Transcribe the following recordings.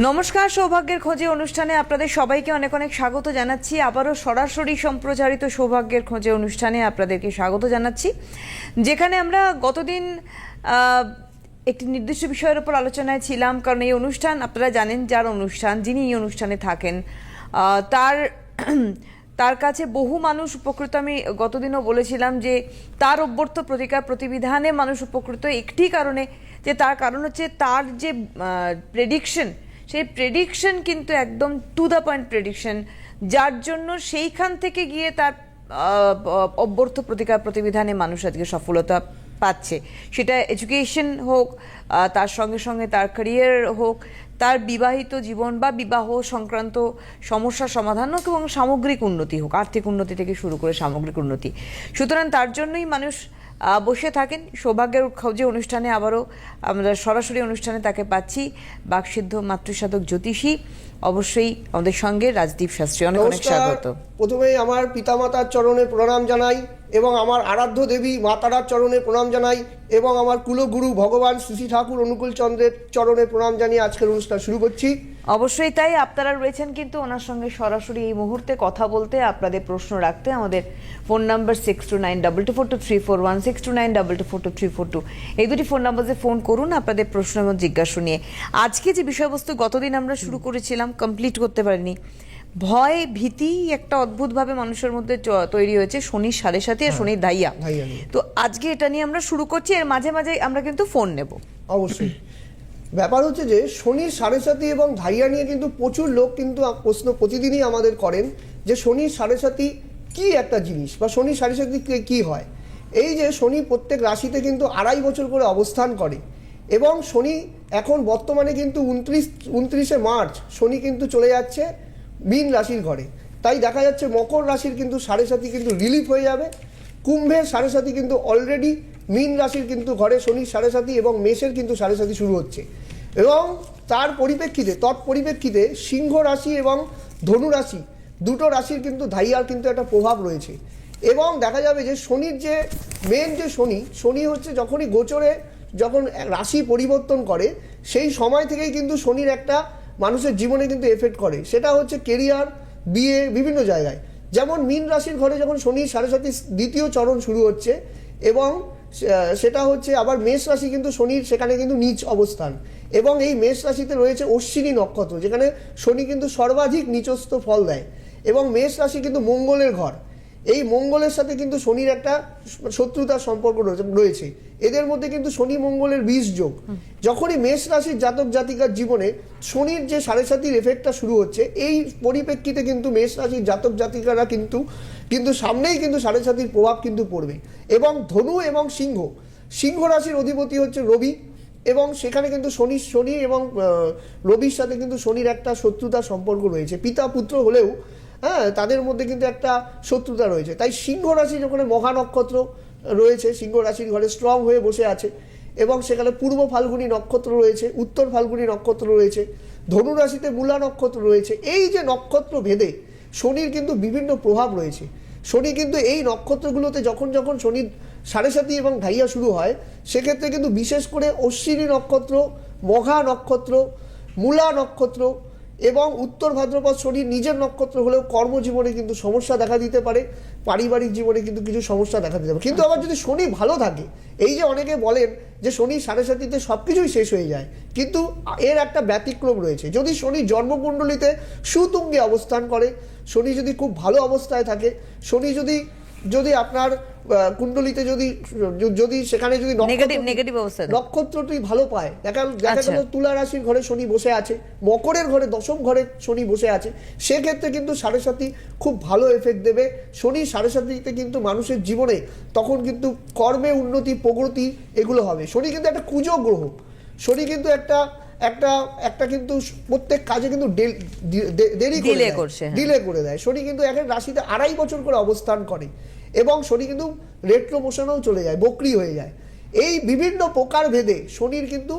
নমস্কার, সৌভাগ্যের খোঁজে অনুষ্ঠানে আপনাদের সবাইকে অনেক অনেক স্বাগত জানাচ্ছি। আবারও সরাসরি সম্প্রচারিত সৌভাগ্যের খোঁজে অনুষ্ঠানে আপনাদেরকে স্বাগত জানাচ্ছি, যেখানে আমরা গতদিন একটি নির্দিষ্ট বিষয়ের উপর আলোচনায় ছিলাম। কারণ এই অনুষ্ঠান আপনারা জানেন, যার অনুষ্ঠান, যিনি এই অনুষ্ঠানে থাকেন তার কাছে বহু মানুষ উপকৃত। আমি গতদিনও বলেছিলাম যে তার অভ্যর্থ প্রতিকার প্রতিবিধানে মানুষ উপকৃত একটি কারণে, যে তার কারণ হচ্ছে তার যে প্রেডিকশন, সেই প্রেডিকশন কিন্তু একদম টু দ্য পয়েন্ট প্রেডিকশন, যার জন্য সেইখান থেকে গিয়ে তার অভ্যর্থ প্রতিকার প্রতিবিধানে মানুষ আজকে সফলতা পাচ্ছে। সেটা এডুকেশন হোক, তার সঙ্গে সঙ্গে তার ক্যারিয়ার হোক, তার বিবাহিত জীবন বা বিবাহ সংক্রান্ত সমস্যার সমাধান হোক, এবং সামগ্রিক উন্নতি হোক, আর্থিক উন্নতি থেকে শুরু করে সামগ্রিক উন্নতি। সুতরাং তার জন্যই মানুষ বসে থাকেন। সৌভাগ্যের খোঁজে অনুষ্ঠানে আবারও আমরা সরাসরি অনুষ্ঠানে তাকে পাচ্ছি, বাকসিদ্ধ মাতৃসাধক জ্যোতিষী, অবশ্যই আমাদের সঙ্গে রাজদীপ শাস্ত্রী। অনেক অনেক স্বাগত। প্রথমেই আমার পিতামাতার চরণে প্রণাম জানাই, এবং আমার আরাধ্য দেবী মা তারার চরণে প্রণাম জানাই, এবং আমার কুলগুরু ভগবান শ্রী ঠাকুর অনুকূল চন্দ্রের চরণে প্রণাম জানিয়ে আজকের অনুষ্ঠান শুরু করছি। অবশ্যই তাই। আপনারা রয়েছেন কিন্তু ওনার সঙ্গে সরাসরি এই মুহূর্তে কথা বলতে, আপনাদের প্রশ্ন রাখতে। আমাদের ফোন নাম্বার 6292242341, 6292242342, এই দুটি ফোন নাম্বারে ফোন করুন আপনাদের প্রশ্ন এবং জিজ্ঞাসা নিয়ে। আজকে যে বিষয়বস্তু গতদিন আমরা শুরু করেছিলাম, কমপ্লিট করতে পারিনি। ভয় ভীতি একটা অদ্ভুতভাবে মানুষের মধ্যে তৈরি হয়েছে, শনির সাড়ে সাথে আর শনির ধাইয়া। তো আজকে এটা নিয়ে আমরা শুরু করছি, এর মাঝে মাঝে আমরা কিন্তু ফোন নেব। অবশ্যই। ব্যাপার হচ্ছে যে শনির সাড়ে সাথী এবং ধাইয়া নিয়ে কিন্তু প্রচুর লোক কিন্তু প্রশ্ন প্রতিদিনই আমাদের করেন, যে শনির সাড়ে সাথী কি একটা জিনিস, বা শনির সাড়ে সাথী কি হয়। এই যে শনি প্রত্যেক রাশিতে কিন্তু 2.5 বছর করে অবস্থান করে, এবং শনি এখন বর্তমানে কিন্তু 29শে মার্চ শনি কিন্তু চলে যাচ্ছে মীন রাশির ঘরে। তাই দেখা যাচ্ছে মকর রাশির কিন্তু সাড়ে সাথী কিন্তু রিলিফ হয়ে যাবে, কুম্ভের সাড়ে সাথী কিন্তু অলরেডি মীন রাশির কিন্তু ঘরে শনির সাড়ে সাথী, এবং মেষের কিন্তু সাড়ে সাথী শুরু হচ্ছে। এবং তার পরিপ্রেক্ষিতে সিংহ রাশি এবং ধনু রাশি দুটো রাশির কিন্তু ধাইয়ার কিন্তু একটা প্রভাব রয়েছে। এবং দেখা যাবে যে শনির যে মেন যে শনি হচ্ছে যখনই গোচরে যখন রাশি পরিবর্তন করে, সেই সময় থেকেই কিন্তু শনির একটা মানুষের জীবনে কিন্তু এফেক্ট করে। সেটা হচ্ছে কেরিয়ার, বিয়ে, বিভিন্ন জায়গায়। যেমন মীন রাশির ঘরে যখন শনির সাড়ে সাথী দ্বিতীয় চরণ শুরু হচ্ছে, এবং সেটা হচ্ছে আবার মেষ রাশি কিন্তু শনির সেখানে কিন্তু নিচ অবস্থান, এবং এই মেষ রাশিতে রয়েছে অশ্বিনী নক্ষত্র, যেখানে শনি কিন্তু সর্বাধিক নিচস্থ ফল দেয়, এবং মেষ রাশি কিন্তু মঙ্গলের ঘর। এই মঙ্গলের সাথে কিন্তু শনির একটা শত্রুতার সম্পর্ক রয়েছে। এদের মধ্যে কিন্তু শনি মঙ্গলের 20 যোগ। যখনই মেষ রাশির জাতক জাতিকার জীবনে শনির যে সাড়ে সাথীর এফেক্টটা শুরু হচ্ছে, এই পরিপ্রেক্ষিতে কিন্তু মেষ রাশির জাতক জাতিকারা কিন্তু সামনেই কিন্তু সাড়ে সাথীর প্রভাব কিন্তু পড়বে। এবং ধনু এবং সিংহ রাশির অধিপতি হচ্ছে রবি, এবং সেখানে কিন্তু শনি এবং রবির সাথে কিন্তু শনির একটা শত্রুতার সম্পর্ক রয়েছে। পিতা পুত্র হলেও তাদের মধ্যে কিন্তু একটা শত্রুতা রয়েছে। তাই সিংহ রাশি যখন মহা নক্ষত্র রয়েছে, সিংহ রাশির ঘরে স্ট্রং হয়ে বসে আছে, এবং সেখানে পূর্ব ফাল্গুনী নক্ষত্র রয়েছে, উত্তর ফাল্গুনী নক্ষত্র রয়েছে, ধনু রাশিতে মূলা নক্ষত্র রয়েছে। এই যে নক্ষত্র ভেদে শনির কিন্তু বিভিন্ন প্রভাব রয়েছে। শনি কিন্তু এই নক্ষত্রগুলোতে যখন শনির সাড়ে সাথী এবং ধাইয়া শুরু হয়, সেক্ষেত্রে কিন্তু বিশেষ করে অশ্বিনী নক্ষত্র, মঘা নক্ষত্র, মূলা নক্ষত্র এবং উত্তর ভাদ্রপদ শনির নিজের নক্ষত্র হলেও কর্মজীবনে কিন্তু সমস্যা দেখা দিতে পারে, পারিবারিক জীবনে কিন্তু কিছু সমস্যা দেখা দিতে পারে। কিন্তু আবার যদি শনি ভালো থাকে, এই যে অনেকে বলেন যে শনি সাড়ে সাথীতে সব কিছুই শেষ হয়ে যায়, কিন্তু এর একটা ব্যতিক্রম রয়েছে। যদি শনি জন্মকুণ্ডলিতে সুতুঙ্গে অবস্থান করে, শনি যদি খুব ভালো অবস্থায় থাকে, শনি যদি আপনার কুণ্ডলিতে যদি সেখানে যদি নেগেটিভ অবস্থা নক্ষত্রটি ভালো পায়, দেখা গেল তুলা রাশির ঘরে শনি বসে আছে, মকরের ঘরে দশম ঘরে শনি বসে আছে, সেক্ষেত্রে কিন্তু সাড়ে সাথী খুব ভালো এফেক্ট দেবে। শনি সাড়ে সাথীতে কিন্তু মানুষের জীবনে তখন কিন্তু কর্মে উন্নতি, প্রগতি এগুলো হবে। শনি কিন্তু একটা কুজো গ্রহ। শনি কিন্তু একটা কিন্তু প্রত্যেক কাজে কিন্তু ডিলে করে দেয়। শনি কিন্তু এক রাশিতে 2.5 বছর করে অবস্থান করে, এবং শনি কিন্তু রেট্রো মোশনেও চলে যায়, বক্রি হয়ে যায়। এই বিভিন্ন প্রকার ভেদে শনির কিন্তু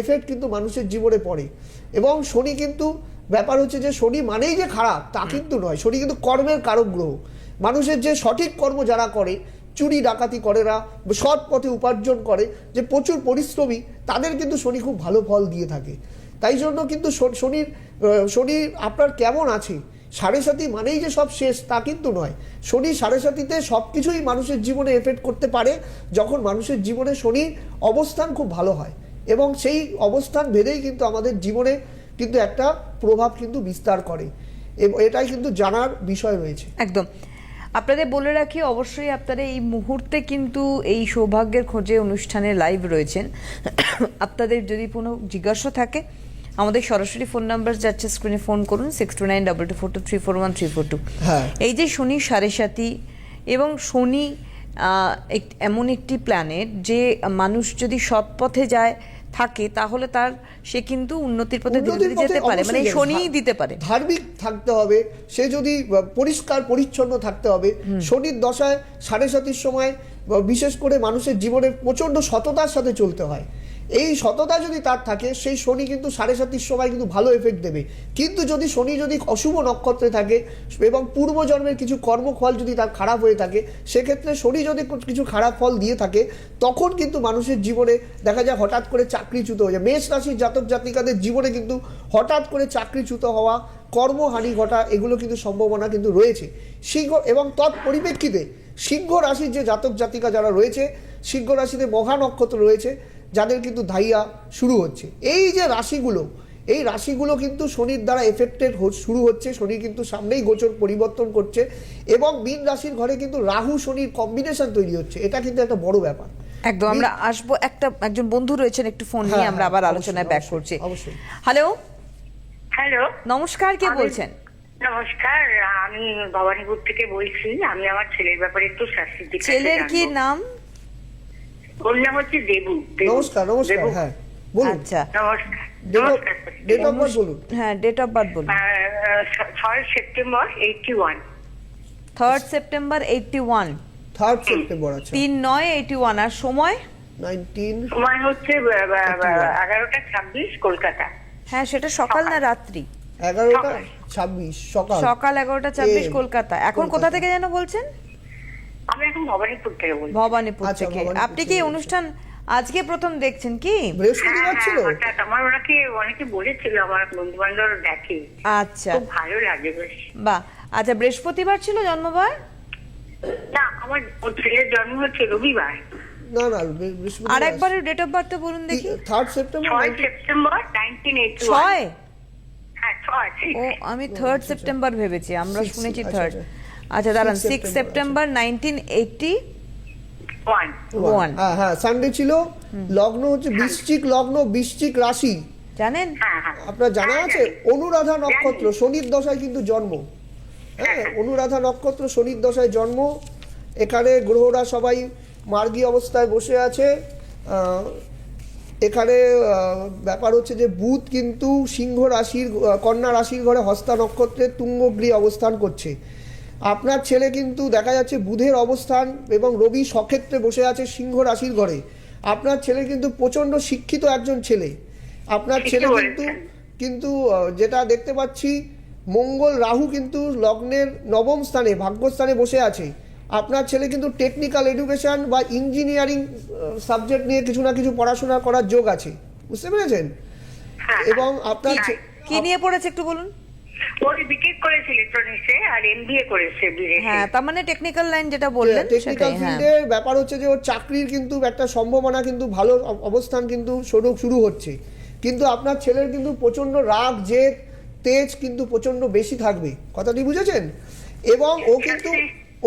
এফেক্ট কিন্তু মানুষের জীবনে পড়ে। এবং শনি কিন্তু ব্যাপার হচ্ছে যে শনি মানেই যে খারাপ তা কিন্তু নয়। শনি কিন্তু কর্মের কারক গ্রহ। মানুষের যে সঠিক কর্ম যারা করে, চুরি ডাকাতি করে না, সৎ পথে উপার্জন করে, যে প্রচুর পরিশ্রমী, তাদের কিন্তু শনি খুব ভালো ফল দিয়ে থাকে। তাই জন্য কিন্তু শনি আপনার কেমন আছে, 7.5 মানেই যে সব শেষ তা কিন্তু নয়। শনি 7.5-তে সব কিছুই মানুষের জীবনে এফেক্ট করতে পারে যখন মানুষের জীবনে শনির অবস্থান খুব ভালো হয়, এবং সেই অবস্থান ভেদেই কিন্তু আমাদের জীবনে কিন্তু একটা প্রভাব কিন্তু বিস্তার করে, এবং এটাই কিন্তু জানার বিষয় রয়েছে। একদম। আপনাদের বলে রাখি, অবশ্যই আপনারা এই মুহূর্তে কিন্তু এই সৌভাগ্যের খোঁজে অনুষ্ঠানে লাইভ রয়েছেন। আপনাদের যদি কোনো জিজ্ঞাসা থাকে আমাদের সরাসরি ফোন নাম্বার যাচ্ছে স্ক্রিনে, ফোন করুন 6292242341 হ্যাঁ। এই যে শনি 7.5 এবং শনি এমন একটি প্ল্যানেট যে মানুষ যদি সৎ পথে যায় থাকে তাহলে সে কিন্তু উন্নতির পথে ধীরে ধীরে যেতে পারে, মানে শনিই দিতে পারে। ধার্মিক থাকতে হবে, সে যদি পরিষ্কার পরিচ্ছন্ন থাকতে হবে। শনির দশায় 7.5-র সময় বিশেষ করে মানুষের জীবনে প্রচন্ড সততার সাথে চলতে হয়। এই সততা যদি তার থাকে, সেই শনি কিন্তু 7.5-র সময় কিন্তু ভালো এফেক্ট দেবে। কিন্তু শনি যদি অশুভ নক্ষত্রে থাকে এবং পূর্বজন্মের কিছু কর্মফল যদি তার খারাপ হয়ে থাকে, সেক্ষেত্রে শনি যদি কিছু খারাপ ফল দিয়ে থাকে, তখন কিন্তু মানুষের জীবনে দেখা যায় হঠাৎ করে চাকরিচ্যুত হয়ে যায়। মেষ রাশির জাতক জাতিকাদের জীবনে কিন্তু হঠাৎ করে চাকরিচ্যুত হওয়া, কর্মহানি ঘটা, এগুলো কিন্তু সম্ভাবনা কিন্তু রয়েছে। সিংহ এবং তৎপরিপ্রেক্ষিতে সিংহ রাশির যে জাতক জাতিকা যারা রয়েছে, সিংহ রাশিতে মহা নক্ষত্র রয়েছে যাদের কিন্তু ধাইয়া শুরু হচ্ছে। এই যে রাশিগুলো, এই রাশিগুলো কিন্তু শনির দ্বারা এফেক্টেড শুরু হচ্ছে। শনি কিন্তু সামনেই গোচর পরিবর্তন করছে, এবং মীন রাশির ঘরে কিন্তু রাহু শনির কম্বিনেশন তৈরি হচ্ছে। এটা কিন্তু একটা বড় ব্যাপার। একদম। আমরা আসবো, একজন বন্ধু রয়েছেন, একটু ফোন নিয়ে আমরা আবার আলোচনায় ব্যাক করছি। অবশ্যই। হ্যালো, হ্যালো, নমস্কার, কে বলছেন? নমস্কার, আমি ভবানীপুর থেকে বলছি। আমি আমার ছেলের ব্যাপারে একটু শাস্তি দিতে। ছেলের কি নাম? ওর নাম হচ্ছে দেবু। নমস্কার। নমস্কার, হ্যাঁ বলুন। আচ্ছা, নমস্কার। ডেট অফ বার্থ বলুন। হ্যাঁ, ডেট অফ বার্থ বলুন। 3 সেপ্টেম্বর 81। 3 সেপ্টেম্বর 81। 3 সেপ্টেম্বর, আচ্ছা। 3/9/81। আর সময়? 19 সময় হচ্ছে 11টা 26 কলকাতা। হ্যাঁ, সেটা সকাল না রাত্রি? 11টা 26 সকাল। সকাল 11টা 26 কলকাতা। এখন কোথা থেকে যেন বলছেন? আমি এখন ভবানীপুর থেকে বলছি। ভবানীপুর আচ্ছা, থেকে। ভবানীপুর আপনি কি থেকে অনুষ্ঠান আজকে প্রথম দেখছেন কি? বৃহস্পতিবার ছিল। হঠাৎ আমার অনেকে বলেছিল, আমার বন্ধু বান্ধব দেখে, আচ্ছা, খুব ভালো লাগে বেশ। বাহ। আচ্ছা, বৃহস্পতিবার ছিল জন্মবার? না, আমার ছেলের জন্ম হচ্ছে রবিবার। না বৃহস্পতিবার। আর একবার ডেট অফ বার্থ বলুন দেখি। 3 সেপ্টেম্বর 6 সেপ্টেম্বর 1981। 6? হ্যাঁ, 6। ও, আমি 3 সেপ্টেম্বর ভেবেছি, আমরা 6, শুনেছি আচ্ছা, 3rd। আচ্ছা, দাঁড়ান, 6 সেপ্টেম্বর, সেপ্টেম্বর 1981। হ্যাঁ সানডে ছিল। লগ্ন হচ্ছে বৃশ্চিক লগ্ন, বৃশ্চিক রাশি। জানেন? আপনার জানা আছে? অনুরাধা নক্ষত্র, শনির দশায় কিন্তু জন্ম। হ্যাঁ, অনুরাধা নক্ষত্র, শনির দশায় জন্ম। এখানে গ্রহরা সবাই মার্গী অবস্থায় বসে আছে। এখানে ব্যাপার হচ্ছে যে বুধ কিন্তু সিংহ রাশির, কন্যা রাশির ঘরে হস্তা নক্ষত্রের তুঙ্গগৃহে অবস্থান করছে। আপনার ছেলে কিন্তু দেখা যাচ্ছে বুধের অবস্থান, এবং রবি সক্ষেত্রে বসে আছে সিংহ রাশির ঘরে। আপনার ছেলে কিন্তু প্রচন্ড শিক্ষিত একজন ছেলে। আপনার ছেলে কিন্তু যেটা দেখতে পাচ্ছি, মঙ্গল রাহু কিন্তু লগ্নের নবম স্থানে, ভাগ্যস্থানে বসে আছে। আপনার ছেলে কিন্তু টেকনিক্যাল এডুকেশন বা ইঞ্জিনিয়ারিং সাবজেক্ট নিয়ে কিছু না কিছু পড়াশোনা করার যোগ আছে, বুঝতে পেরেছেন? এবং আপনার কি নিয়ে পড়েছে একটু বলুন। ওর বিটেক করেছে ইলেকট্রনিক্সে, আর এমবিএ করেছে বিদেশে। হ্যাঁ, তার মানে টেকনিক্যাল লাইন যেটা বললেন টেকনিক্যাল সেটাই। ফিল্ডের ব্যাপার হচ্ছে যে ওর চাকরির কিন্তু একটা সম্ভাবনা, কিন্তু ভালো অবস্থান কিন্তু শুরু হচ্ছে। কিন্তু আপনার ছেলের কিন্তু প্রচন্ড রাগ, জেদ, তেজ কিন্তু প্রচন্ড বেশি থাকবে, কথাটি বুঝেছেন? এবং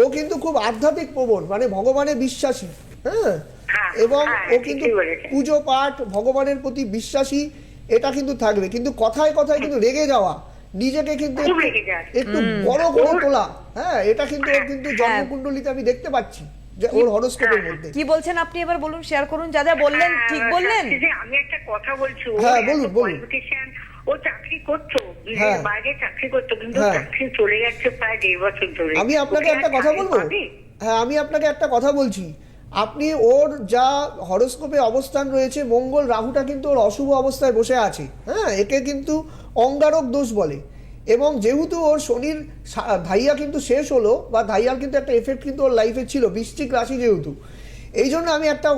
ও কিন্তু খুব আধ্যাত্মিক প্রবণ, মানে ভগবানের বিশ্বাসী। হ্যাঁ, এবং ও কিন্তু পুজো পাঠ, ভগবানের প্রতি বিশ্বাসী, এটা কিন্তু থাকবে। কিন্তু কথায় কথায় কিন্তু রেগে যাওয়া, নিজেকে কিন্তু একটু বড় করে তোলা, হ্যাঁ, এটা কিন্তু ওর কিন্তু জন্মকুণ্ডলিতে আমি দেখতে পাচ্ছি, যে ওর হরোস্কোপের মধ্যে। কি বলছেন আপনি এবার বলুন, শেয়ার করুন। যা যা বললেন ঠিক বললেন। আমি একটা কথা বলছি। হ্যাঁ, বলুন। ও চাকরি করতো, বাইরে চাকরি করতো, কিন্তু চাকরি চলে যাচ্ছে প্রায় 1.5 বছর ধরে। আমি আপনাকে একটা কথা বলবো। হ্যাঁ, আমি আপনাকে একটা কথা বলছি। আপনি ওর যা হরোস্কোপে অবস্থান রয়েছে, মঙ্গল রাহুটা কিন্তু ওর অশুভ অবস্থায় বসে আছে। হ্যাঁ, একে কিন্তু অঙ্গারক দোষ বলে। এবং যেহেতু ওর শনির ধাইয়া কিন্তু শেষ হলো, বা ধাইয়ার কিন্তু একটা এফেক্ট কিন্তু ওর লাইফে ছিল, বৃশ্চিক রাশি যেহেতু, এই জন্য আমি একটা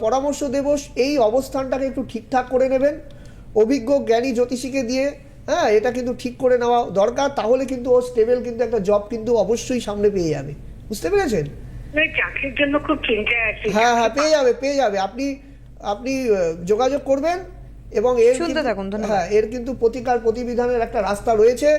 পরামর্শ দেব, এই অবস্থানটাকে একটু ঠিকঠাক করে নেবেন। অভিজ্ঞ জ্ঞানী জ্যোতিষীকে দিয়ে, হ্যাঁ, এটা কিন্তু ঠিক করে নেওয়া দরকার। তাহলে কিন্তু ও স্টেবল কিন্তু একটা জব কিন্তু অবশ্যই সামনে পেয়ে যাবে। বুঝতে পেরেছেন? ওই চাকরির জন্য খুব চিন্তায় আছি। হ্যাঁ হ্যাঁ, পেয়ে যাবে। আপনি আপনি যোগাযোগ করবেন এবং এর শুনতে কিন্তু- থাকুন, ধন্যবাদ। হ্যাঁ, এর কিন্তু প্রতিকার প্রতিবিধানের একটা রাস্তা রয়েছে,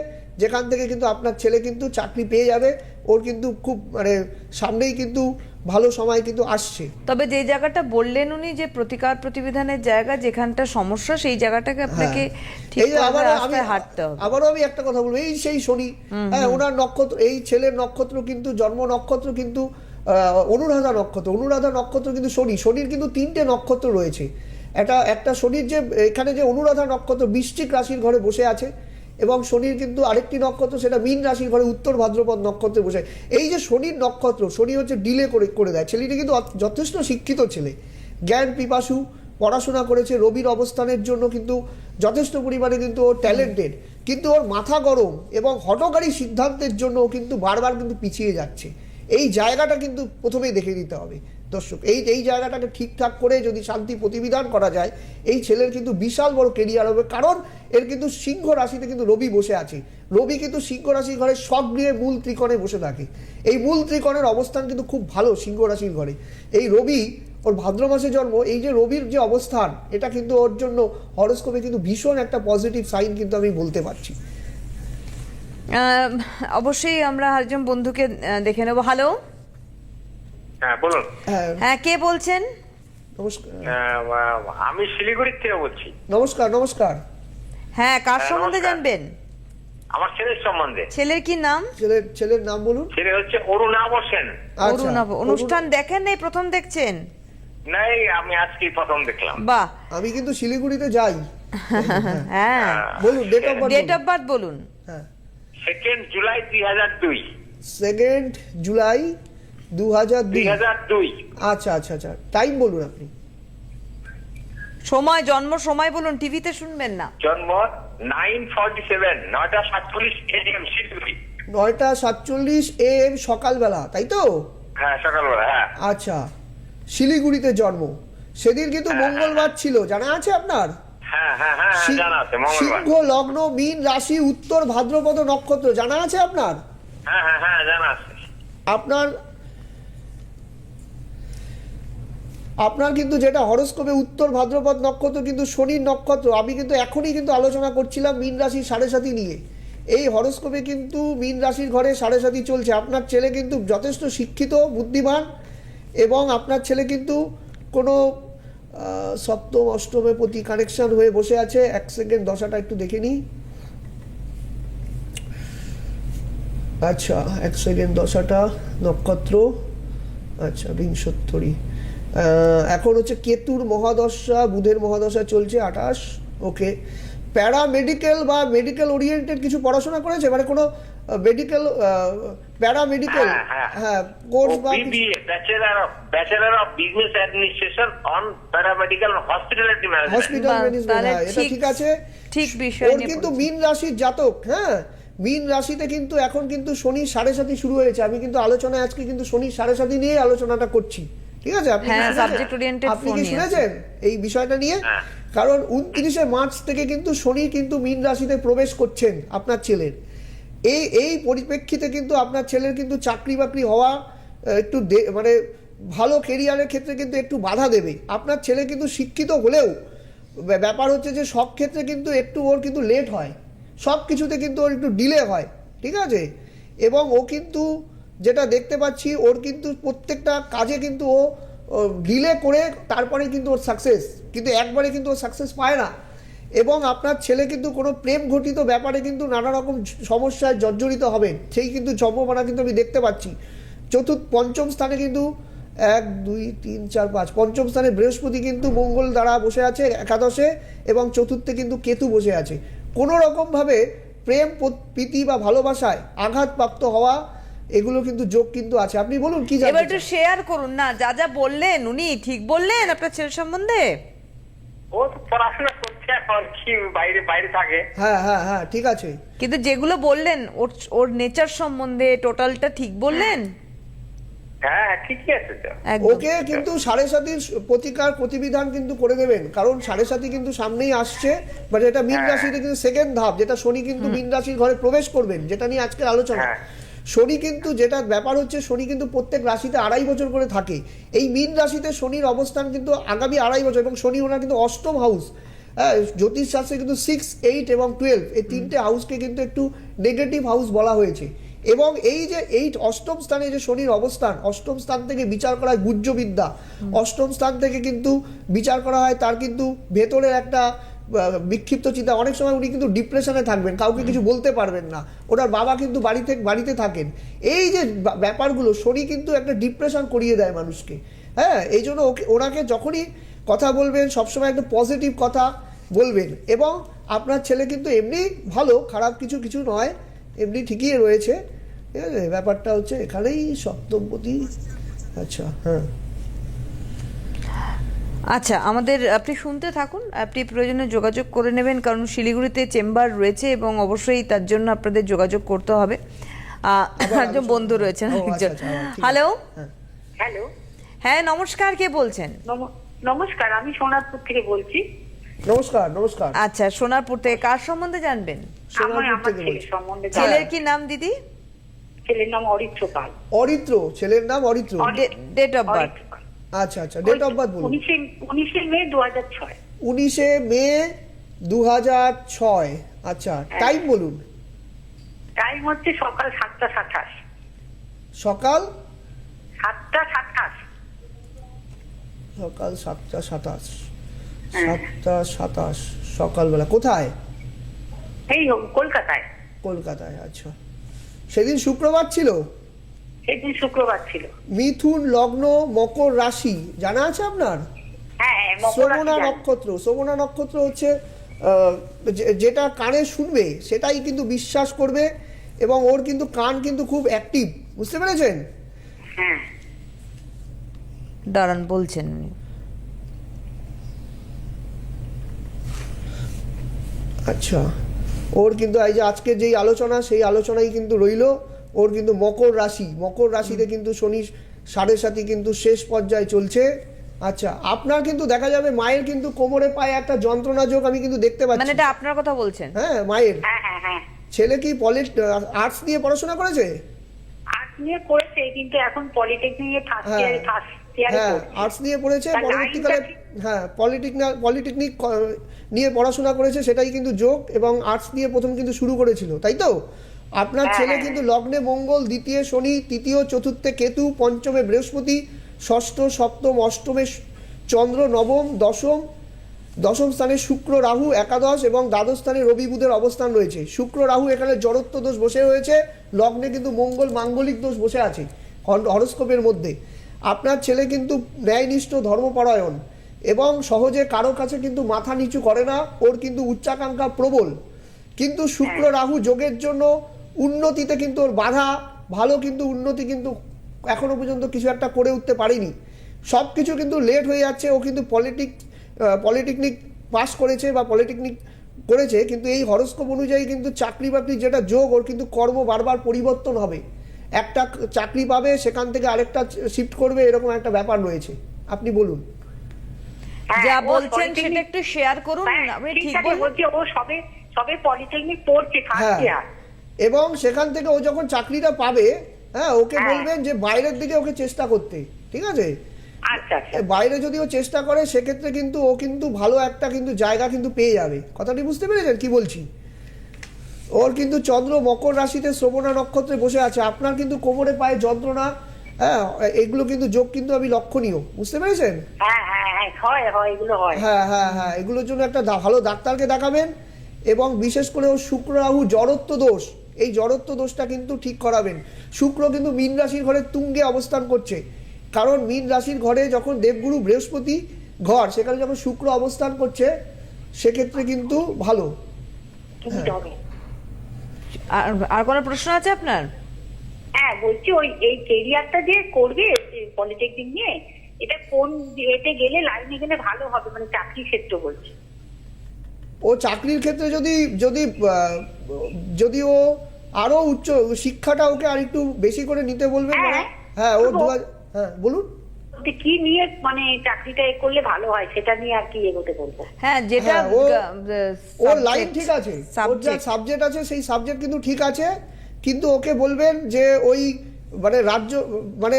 যেখান থেকে কিন্তু আপনার ছেলে কিন্তু চাকরি পেয়ে যাবে। ওর কিন্তু খুব মানে সামনেই কিন্তু ভালো সময় কিন্তু আসছে। তবে যে জায়গাটা বললেন উনি যে প্রতিকার প্রতিবিধানের জায়গা, যেখানটা সমস্যা, সেই জায়গাটাকে আপনাকে ঠিক এই যে রাস্তায় হাঁটতে হবে। আবারও আমি একটা কথা বলবো, এই সেই শনি, হ্যাঁ, ওনার নক্ষত্র, এই ছেলের নক্ষত্র কিন্তু জন্ম নক্ষত্র কিন্তু অনুরাধা নক্ষত্র। অনুরাধা নক্ষত্র কিন্তু শনির কিন্তু 3টে নক্ষত্র রয়েছে। একটা শনির যে এখানে যে অনুরাধা নক্ষত্র বৃশ্চিক রাশির ঘরে বসে আছে, এবং শনির কিন্তু আরেকটি নক্ষত্র সেটা মীন রাশির ঘরে উত্তর ভাদ্রপদ নক্ষত্রে বসে। এই যে শনির নক্ষত্র, শনি হচ্ছে ডিলে করে দেয়। ছেলেটি কিন্তু যথেষ্ট শিক্ষিত ছেলে, জ্ঞান পিপাসু, পড়াশোনা করেছে। রবির অবস্থানের জন্য কিন্তু যথেষ্ট পরিমাণে কিন্তু ওর ট্যালেন্টেড, কিন্তু ওর মাথা গরম এবং হঠকারী সিদ্ধান্তের জন্য ও কিন্তু বারবার কিন্তু পিছিয়ে যাচ্ছে। এই জায়গাটা কিন্তু প্রথমেই দেখে নিতে হবে দর্শক। এই জায়গাটাকে ঠিকঠাক করে যদি শান্তি প্রতিবিধান করা যায়, এই ছেলের কিন্তু বিশাল বড় কেরিয়ার হবে। কারণ এর কিন্তু সিংহ রাশিতে কিন্তু রবি বসে আছে। রবি কিন্তু সিংহ রাশির ঘরে স্বগৃহে মূল ত্রিকোণে বসে থাকে। এই মূল ত্রিকোণের অবস্থান কিন্তু খুব ভালো সিংহ রাশির ঘরে। এই রবি, ওর ভাদ্র মাসে জন্ম, এই যে রবির যে অবস্থান, এটা কিন্তু ওর জন্য হরোস্কোপে কিন্তু ভীষণ একটা পজিটিভ সাইন কিন্তু আমি বলতে পারছি। অবশ্যই আমরা আরেকজন বন্ধুকে দেখে নেব। হ্যালো, হ্যাঁ বলুন। হ্যাঁ, কে বলছেন? নমস্কার। আমি শিলিগুড়ি থেকে বলছি। নমস্কার। হ্যাঁ, কার হ্যাঁ, সম্বন্ধে নমস্কার। জানবেন? আমার ছেলের সম্বন্ধে। ছেলের কি নাম? ছেলের নাম বলুন। ছেলে হচ্ছে অরুণাভ সেন। অরুণাভ। অনুষ্ঠান দেখেন নাই, প্রথম দেখছেন? নাই, আমি আজকেই প্রথম দেখলাম। বাহ, আমি কিন্তু শিলিগুড়িতে যাই। হ্যাঁ, বলুন, date of birth. Date of birth বলুন। হ্যাঁ, 2 জুলাই 2002। 2 জুলাই 2002। 2002। আচ্ছা। টাইম বলুন আপনি। সময়, জন্ম সময় বলুন, টিভিতে শুনবেন না। জন্ম 9:47, 9:47 AM শিলিগুড়ি। 9:47 AM সকালবেলা, তাই তো? হ্যাঁ, সকালবেলা। হ্যাঁ আচ্ছা, শিলিগুড়িতে জন্ম। সেদিন কিন্তু মঙ্গলবার ছিল, জানা আছে আপনার? হ্যাঁ হ্যাঁ হ্যাঁ, জানা আছে, মঙ্গলবার। সিংহ লগ্ন, মীন রাশি, উত্তর ভাদ্রপদ নক্ষত্র, জানা আছে আপনার? হ্যাঁ হ্যাঁ হ্যাঁ, জানা আছে। আপনার কিন্তু যেটা হরোস্কোপে উত্তর ভাদ্রপদ নক্ষত্র কিন্তু শনির নক্ষত্র। আমি কিন্তু এখনই কিন্তু আলোচনা করছিলাম মীন রাশির 7.5 নিয়ে। এই হরোস্কোপে কিন্তু মীন রাশির ঘরে 7.5 চলছে। আপনার ছেলে কিন্তু যথেষ্ট শিক্ষিত, বুদ্ধিমান, এবং আপনার ছেলে কিন্তু কোনো সপ্তম অষ্টমে প্রতি কানেকশন হয়ে বসে আছে। 1 সেকেন্ড, দশাটা একটু দেখে নিই। আচ্ছা, 1 সেকেন্ড, দশাটা নক্ষত্র, আচ্ছা বিংশোত্তরী। এখন হচ্ছে কেতুর মহাদশা, বুধের মহাদশা চলছে 28। ওকে, প্যারামেডিক্যাল বা মেডিকেল ওরিয়েন্টেড কিছু পড়াশোনা করেছে, মানে কোনো মেডিকেল প্যারামেডিক্যাল, হ্যাঁ, কোর্স বা BBA, bachelor of business administration on paramedical hospitality management. Hospital বাহ, ম্যানেজমেন্ট। তাহলে হ্যাঁ, এটা ঠিক আছে। ঠিক বিষয় ওর নিয়ে কিন্তু পড়েছে। মীন রাশির জাতক। হ্যাঁ, মীন রাশিতে কিন্তু এখন কিন্তু শনি 7.5 শুরু হয়েছে। আমি কিন্তু আলোচনায় আজকে কিন্তু শনি 7.5 নিয়ে আলোচনাটা করছি, ঠিক আছে? আপনি কি হ্যাঁ, শুনেছেন? subject oriented আপনি কি phone নিয়ে শুনেছেন এই বিষয়টা নিয়ে? হ্যাঁ। কারণ 29শে মার্চ থেকে কিন্তু শনি কিন্তু মীন রাশিতে প্রবেশ করছেন আপনার ছেলের। এই পরিপ্রেক্ষিতে কিন্তু আপনার ছেলের কিন্তু চাকরি বাকরি হওয়া একটু মানে ভালো কেরিয়ারের ক্ষেত্রে কিন্তু একটু বাধা দেবে। আপনার ছেলে কিন্তু শিক্ষিত হলেও ব্যাপার হচ্ছে যে সব ক্ষেত্রে কিন্তু একটু ওর কিন্তু লেট হয়, সব কিছুতে কিন্তু ওর একটু ডিলে হয়, ঠিক আছে? এবং ও কিন্তু যেটা দেখতে পাচ্ছি, ওর কিন্তু প্রত্যেকটা কাজে কিন্তু ও ডিলে করে তারপরে কিন্তু ওর সাকসেস, কিন্তু একবারে কিন্তু ও সাকসেস পায় না। এবং আপনার ছেলে কিন্তু কোনো প্রেম ঘটিত ব্যাপারে কিন্তু নানা রকম সমস্যায় জর্জরিত হবেন, সেই কিন্তু সম্ভাবনা কিন্তু আমি দেখতে পাচ্ছি। পঞ্চম স্থানে কিন্তু 1 2 3 4 5 পঞ্চম স্থানে বৃহস্পতি কিন্তু মঙ্গল দ্বারা বসে আছে একাদশে, এবং চতুর্থে কিন্তু কেতু বসে আছে। কোনো রকমভাবে প্রেম প্রীতি বা ভালোবাসায় আঘাতপ্রাপ্ত হওয়া, এগুলো কিন্তু যোগ কিন্তু আছে। আপনি বলুন কি জানেন? এবার একটু শেয়ার করুন না, যা যা বললেন উনি ঠিক বললেন আপনার ছেলের সম্বন্ধে। ও তো পড়াশোনা করছে এখন, কি বাইরে থাকে। হ্যাঁ, ঠিক আছে। কিন্তু যেগুলো বললেন ওর নেচার সম্বন্ধে টোটালটা ঠিক বললেন? হ্যাঁ ঠিকই আছে তো। একদম। ওকে কিন্তু 7.5 প্রতিকার প্রতিবিধান কিন্তু করে দেবেন, কারণ 7.5 কিন্তু সামনেই আসছে, মানে এটা মীন রাশিতে কিন্তু সেকেন্ড ধাপ, যেটা শনি কিন্তু মীন রাশির ঘরে প্রবেশ করবেন, যেটা নিয়ে আজকের আলোচনা। হ্যাঁ। শনি কিন্তু যেটা ব্যাপার হচ্ছে, শনি কিন্তু প্রত্যেক রাশিতে 2.5 বছর করে থাকে। এই মীন রাশিতে শনির অবস্থান কিন্তু আগামী 2.5 বছর, এবং শনি ওনার কিন্তু অষ্টম হাউস। হ্যাঁ, জ্যোতিষ শাস্ত্রে কিন্তু 6, 8 এবং 12 এই তিনটে হাউসকে কিন্তু একটু নেগেটিভ হাউস বলা হয়েছে। এবং এই যে 8 অষ্টম স্থানে যে শনির অবস্থান, অষ্টম স্থান থেকে বিচার করা হয় গুহ্যবিদ্যা, অষ্টম স্থান থেকে কিন্তু বিচার করা হয় তার কিন্তু ভেতরের একটা বিক্ষিপ্ত চিন্তা। অনেক সময় উনি কিন্তু ডিপ্রেশনে থাকবেন, কাউকে কিছু বলতে পারবেন না, ওনার বাবা কিন্তু বাড়িতে থাকেন। এই যে ব্যাপারগুলো, শনি কিন্তু একটা ডিপ্রেশন করিয়ে দেয় মানুষকে। হ্যাঁ, এই জন্য ওনাকে যখনই কথা বলবেন সবসময় একটা পজিটিভ কথা বলবেন। এবং আপনার ছেলে কিন্তু এমনি ভালো, খারাপ কিছু নয়, এমনি ঠিকই রয়েছে। ঠিক আছে, ব্যাপারটা হচ্ছে এখানেই সপ্তমপতি। আচ্ছা, হ্যাঁ, আচ্ছা, আপনি শুনতে থাকুন, আপনি প্রয়োজনে যোগাযোগ করে নেবেন, কারণ শিলিগুড়িতে চেম্বার রয়েছে এবং অবশ্যই তার জন্য আপনাদের যোগাযোগ করতে হবে। একজন বন্ধু রয়েছেন। হ্যালো, হ্যালো, হ্যাঁ নমস্কার, কে বলছেন? নমস্কার, আমি সোনারপুর থেকে বলছি। নমস্কার। আচ্ছা, সোনারপুর থেকে কার সম্বন্ধে জানবেন? আমার ছেলের সম্বন্ধে ছেলের কি নাম দিদি? ছেলের নাম অরিত্র পাল। অরিত্র, ছেলের নাম অরিত্র। Date of birth? আচ্ছা, ডেট অফ বার্থ বলুন। 19 মে 2006। 19 মে 2006। আচ্ছা, টাইম বলুন। টাইম হচ্ছে সকাল 7:27। সকাল 7:27। সকাল 7:27। 7:27 সকালবেলা কোথায়? এই কলকাতায়। কলকাতায়। আচ্ছা, সেদিন শুক্রবার ছিল? সেদিন শুক্রবার ছিল। মিথুন লগ্ন, মকর রাশি, জানা আছে আপনার? হ্যাঁ, শ্রবণা নক্ষত্র। শ্রবণা নক্ষত্র হচ্ছে যেটা কানে শুনবে সেটাই কিন্তু বিশ্বাস করবে, এবং ওর কিন্তু কান কিন্তু খুব অ্যাক্টিভ, বুঝতে পেরেছেন? হ্যাঁ। দাঁড়ান, বলছেন উনি। আচ্ছা, ওর কিন্তু এই যে আজকের যেই আলোচনা, সেই আলোচনাই কিন্তু রইল। ওর কিন্তু মকর রাশিতে কিন্তু শনি 7.5 কিন্তু শেষ পর্যায়ে চলছে। আচ্ছা, আপনার কিন্তু দেখা যাবে মায়ের কিন্তু কোমরে পায়ে একটা যন্ত্রণা যোগ আমি কিন্তু দেখতে পাচ্ছি। মানে এটা আপনার কথা বলছেন? হ্যাঁ, মায়ের। হ্যাঁ। ছেলে কি আর্টস নিয়ে পড়াশোনা করেছে? আর্টস নিয়ে করেছে, কিন্তু এখন পলিটেকনিকে ফার্স্ট ইয়ারে হ্যাঁ, পড়ছে। আর্টস নিয়ে পড়েছে, তার পরবর্তীকালে লাইনটা হ্যাঁ পলিটেকনিক নিয়ে পড়াশোনা করেছে, সেটাই কিন্তু যোগ। এবং আর্টস নিয়ে প্রথম কিন্তু শুরু করেছিল, তাই তো? আপনার ছেলে কিন্তু লগ্নে মঙ্গল, দ্বিতীয় শনি, তৃতীয় চতুর্থে কেতু, পঞ্চমে বৃহস্পতি, ষষ্ঠ সপ্তম অষ্টমে চন্দ্র, নবম দশম স্থানে শুক্র রাহু, একাদশ এবং দ্বাদশ স্থানে রবি বুধের অবস্থান রয়েছে। শুক্র রাহু এখানে জড়ত্ব দোষ বসে রয়েছে, লগ্নে কিন্তু মঙ্গল মাঙ্গলিক দোষ বসে আছে হরোস্কোপের মধ্যে। আপনার ছেলে কিন্তু ন্যায়নিষ্ঠ, ধর্মপরায়ণ, এবং সহজে কারো কাছে কিন্তু মাথা নিচু করে না। ওর কিন্তু উচ্চাকাঙ্ক্ষা প্রবল, কিন্তু শুক্র রাহু যোগের জন্য উন্নতিতে কিন্তু ওর বাধা। ভালো কিন্তু উন্নতি কিন্তু এখনো পর্যন্ত কিছু একটা করে উঠতে পারেনি, সব কিছু কিন্তু লেট হয়ে যাচ্ছে। ও কিন্তু পলিটেকনিক পাস করেছে বা পলিটেকনিক করেছে, কিন্তু এই হরোস্কোপ অনুযায়ী কিন্তু চাকরি বাকরি যেটা যোগ, ওর কিন্তু কর্ম বারবার পরিবর্তন হবে। একটা চাকরি পাবে, সেখান থেকে আরেকটা শিফট করবে, এরকম একটা ব্যাপার রয়েছে। আপনি বলুন। যা বলছেন সেটা একটু শেয়ার করুন। আপনি ঠিক বলছি, ও সবে পলিটেকনিক পড়ছে, ফার্স্ট ইয়ার। এবং সেখান থেকে ও যখন চাকরিটা পাবে, হ্যাঁ, ওকে বলবেন যে বাইরের দিকে ওকে চেষ্টা করতে, ঠিক আছে? আচ্ছা। বাইরে যদি ও চেষ্টা করে, সেক্ষেত্রে কিন্তু ও কিন্তু ভালো একটা কিন্তু জায়গা কিন্তু পেয়ে যাবে। কথাটি বুঝতে পেরেছেন কি বলছি? ওর কিন্তু চন্দ্র মকর রাশিতে শ্রবণা নক্ষত্রে বসে আছে। আপনার কিন্তু কোমরে পায়ে যন্ত্রণা, হ্যাঁ, এগুলো কিন্তু যোগ কিন্তু আমি লক্ষণীয়, বুঝতে পেরেছেন? হ্যাঁ, এগুলোর জন্য একটা ভালো ডাক্তারকে দেখাবেন। এবং বিশেষ করে ও শুক্র রাহু জড়ত্ব দোষ, এই জড়ত্ব দোষটা কিন্তু ঠিক করাবেন। শুক্র কিন্তু মীন রাশির ঘরে তুঙ্গে অবস্থান করছে, কারণ মীন রাশির ঘরে যখন দেবগুরু বৃহস্পতি ঘর, সেখানে যখন শুক্র অবস্থান করছে, সেক্ষেত্রে কিন্তু ভালো। আর কোনো প্রশ্ন আছে আপনার? হ্যাঁ, বলছি এই ক্যারিয়ারটা যে করবে পলিটেকনিক নিয়ে, এটা কোন এতে গেলে, লাইনে গেলে ভালো হবে, মানে চাকরির ক্ষেত্রে বলছি। ও চাকরির ক্ষেত্রে যদি ও আরো উচ্চ শিক্ষাটা ওকে আর একটু বেশি করে নিতে বলবেন, হ্যাঁ ও হ্যাঁ বলুন। তো কি নিয়ে মানে চাকরিটা করলে ভালো হয় সেটা নিয়ে আর কি এগোতে বলবো। হ্যাঁ, যেটা হ্যাঁ, ওর লাইন ঠিক আছে, ওর যা সাবজেক্ট সাবজেক্ট আছে সেই সাবজেক্ট কিন্তু ঠিক আছে, কিন্তু ওকে বলবেন যে ওই মানে রাজ্য মানে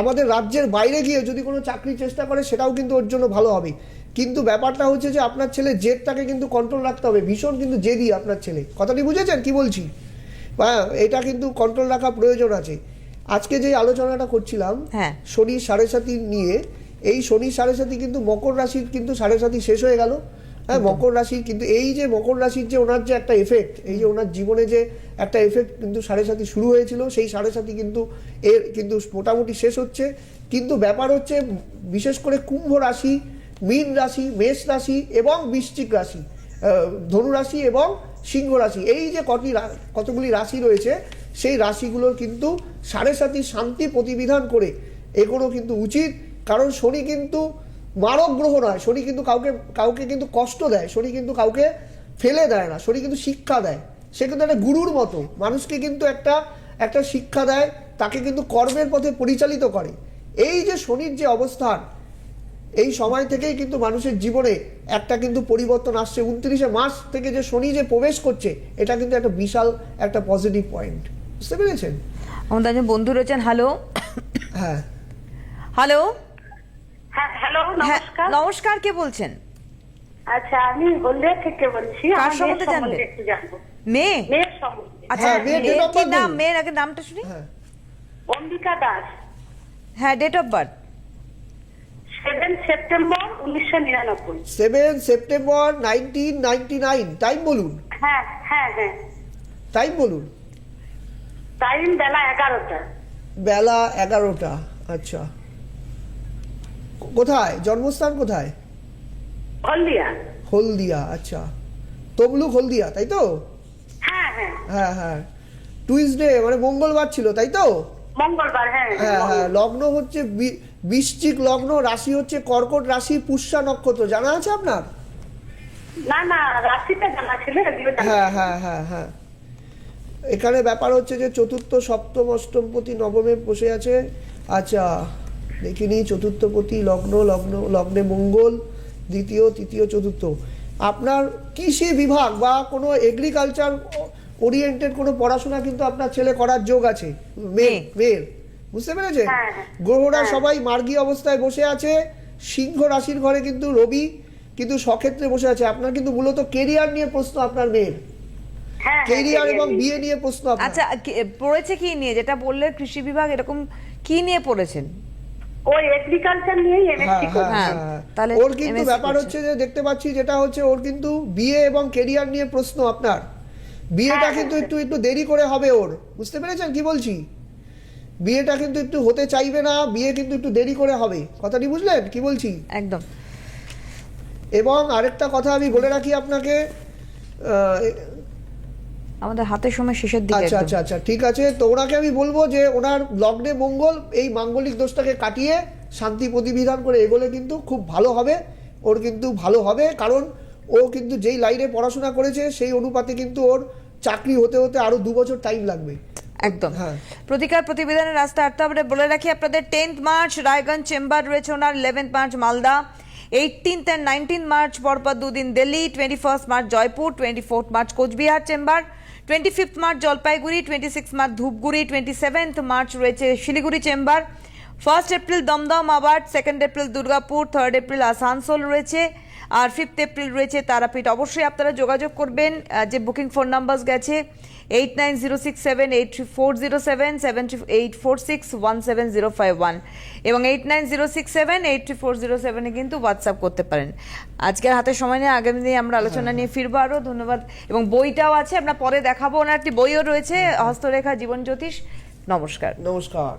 আমাদের রাজ্যের বাইরে গিয়ে যদি কোনো চাকরি চেষ্টা করে সেটাও কিন্তু ওর জন্য ভালো হবে। কিন্তু ব্যাপারটা হচ্ছে যে আপনার ছেলে জেদটাকে কিন্তু কন্ট্রোল রাখতে হবে, ভীষণ কিন্তু জেদি আপনার ছেলে, কথাটি বুঝেছেন কি বলছি? হ্যাঁ, এটা কিন্তু কন্ট্রোল রাখা প্রয়োজন আছে। আজকে যে আলোচনাটা করছিলাম হ্যাঁ। শনি সাড়ে সাতি নিয়ে, এই শনি সাড়ে সাতি কিন্তু মকর রাশির কিন্তু সাড়ে সাতি শেষ হয়ে গেল। হ্যাঁ, মকর রাশির কিন্তু এই যে মকর রাশির যে ওনার যে একটা এফেক্ট, এই যে ওনার জীবনে যে একটা এফেক্ট কিন্তু সাড়ে সাতি শুরু হয়েছিল, সেই সাড়ে সাতি কিন্তু এর কিন্তু মোটামুটি শেষ হচ্ছে। কিন্তু ব্যাপার হচ্ছে বিশেষ করে কুম্ভ রাশি, মীন রাশি, মেষ রাশি এবং বৃশ্চিক রাশি, ধনু রাশি এবং সিংহ রাশি, এই যে কতগুলি রাশি রয়েছে সেই রাশিগুলোর কিন্তু সাড়ে সাতি শান্তি প্রতিবিধান করে এগুলো কিন্তু উচিত। কারণ শনি কিন্তু মারক গ্রহ নয়, শনি কিন্তু কাউকে কিন্তু কষ্ট দেয়, শনি কিন্তু কাউকে ফেলে দেয় না, শনি কিন্তু শিক্ষা দেয়। সে কিন্তু একটা গুরুর মতো মানুষকে কিন্তু একটা শিক্ষা দেয়, তাকে কিন্তু কর্মের পথে পরিচালিত করে। এই যে শনির যে অবস্থান, এই সময় থেকেই কিন্তু মানুষের জীবনে একটা কিন্তু পরিবর্তন আসছে। 29শে মার্চ থেকে যে শনি যে প্রবেশ করছে, এটা কিন্তু একটা বিশাল একটা পজিটিভ পয়েন্ট, বুঝতে পেরেছেন? আমাদের একজন বন্ধু রয়েছেন। হ্যালো, হ্যাঁ হ্যালো, হ্যাঁ হ্যালো, হ্যাঁ, নমস্কার। নমস্কার, কে বলছেন? আচ্ছা, আমি হলদিয়া থেকে বলছি। কার আমার মেয়ের সম্বন্ধে জানবে? সম্বন্ধে একটু জানবো। মেয়ে? মেয়ের সম্বন্ধে। আচ্ছা, হ্যাঁ, মেয়ের মেয়ের date of কি birth নাম? বলুন। মেয়ের আগে নামটা শুনি। হ্যাঁ অম্বিকা দাস, হ্যাঁ, date of birth. 7 September 1999। 7 September 1999। Time বলুন, হ্যাঁ হ্যাঁ হ্যাঁ, টাইম বলুন। টাইম বেলা 11টা। বেলা 11টা। আচ্ছা, কোথায় জন্মস্থান, কোথায়? হলদিয়া। হলদিয়া। আচ্ছা, তমলুক হলদিয়া, তাই তো? হ্যাঁ হ্যাঁ, হ্যাঁ হ্যাঁ, টুইসডে মানে মঙ্গলবার ছিল, তাই তো? মঙ্গলবার। হ্যাঁ হ্যাঁ হ্যাঁ, মঙ্গলবার। লগ্ন হচ্ছে বৃশ্চিক লগ্ন, রাশি হচ্ছে কর্কট রাশি, পুষ্যা নক্ষত্র, জানা আছে আপনার? না না, রাশিটা জানা ছিল, এগুলো জানা হ্যাঁ ছিল। হ্যাঁ হ্যাঁ হ্যাঁ, এখানে ব্যাপার হচ্ছে যে চতুর্থ সপ্তম অষ্টমপতি নবমে বসে আছে। আচ্ছা, দেখিনি চতুর্থপতি লগ্নে মঙ্গল, দ্বিতীয় তৃতীয় চতুর্থ। আপনার কৃষি বিভাগ বা কোনো এগ্রিকালচার ওরিয়েন্টেড কোনো পড়াশোনা কিন্তু আপনার ছেলে করার যোগ আছে, মেয়ের, বুঝতে পেরেছেন? হ্যাঁ, হ্যাঁ। গ্রহরা হ্যাঁ। সবাই মার্গী অবস্থায় বসে আছে। সিংহ রাশির ঘরে কিন্তু রবি কিন্তু সক্ষেত্রে বসে আছে। আপনার কিন্তু মূলত কেরিয়ার নিয়ে প্রশ্ন আপনার মেয়ের, হ্যাঁ, হ্যাঁ, কেরিয়ার এবং career বিয়ে নিয়ে প্রশ্ন আপনার। আচ্ছা, পড়েছে কি নিয়ে? যেটা বললে কৃষি বিভাগ, এরকম কি নিয়ে পড়েছেন? ওই এগ্রিকালচার নিয়েই এমএসসি হ্যাঁ, করছে। হ্যাঁ, হ্যাঁ, হ্যাঁ। তাহলে ওর কিন্তু MSc ব্যাপার করছে। হচ্ছে যে দেখতে পাচ্ছি যেটা হচ্ছে ওর কিন্তু বিয়ে এবং কেরিয়ার নিয়ে প্রশ্ন আপনার। বিয়েটা হ্যাঁ, কিন্তু হ্যাঁ। একটু দেরি করে হবে ওর, বুঝতে পেরেছেন কি বলছি? বিয়েটা কিন্তু একটু হতে চাইবে না, বিয়ে কিন্তু একটু দেরি করে হবে, কথাটি বুঝলেন কি বলছি? একদম। এবং আরেকটা কথা আমি বলে রাখি আপনাকে, আমাদের হাতের সময় শেষের দিকে আচ্ছা একদম। আচ্ছা আচ্ছা, ঠিক আছে। তো ওনাকে আমি বলবো যে ওনার লগ্নে মঙ্গল, এই মাঙ্গলিক দোষটাকে কাটিয়ে শান্তি প্রতিবিধান করে এগোলে কিন্তু খুব ভালো হবে, ওর কিন্তু ভালো হবে। কারণ ও কিন্তু যেই লাইনে পড়াশোনা করেছে সেই অনুপাতে কিন্তু ওর চাকরি হতে হতে আরো 2 বছর টাইম লাগবে। একদম। হ্যাঁ। প্রতিকার প্রতিবেদনের রাস্তা আটটা আমরা বলে রাখি আপনাদের। 10th মার্চ রায়গঞ্জ চেম্বার রয়েছে ওনার, 11th March Malda, 18th and 19th March পরপর দুদিন Delhi, 21st March Jaipur, 24th March Coochbehar chamber, 25th March Jalpaiguri, 26th March Dhupguri, 27th March রয়েছে Siliguri chamber, 1st April Dumdum আবার, 2nd April Durgapur, 3rd April Asansol রয়েছে, আর 5th এপ্রিল রয়েছে তারাপীঠ। অবশ্যই আপনারা যোগাযোগ করবেন, যে বুকিং ফোন নাম্বার গেছে 8906783407, 7846175051 এবং 8906783407 কিন্তু হোয়াটসঅ্যাপ করতে পারেন। আজকের হাতে সময় নিয়ে আগামী দিনে আমরা আলোচনা নিয়ে ফিরবো আরো। ধন্যবাদ। এবং বইটাও আছে, আমরা পরে দেখাবো, ওনার একটি বইও রয়েছে, হস্তরেখা জীবন জ্যোতিষ। নমস্কার। নমস্কার।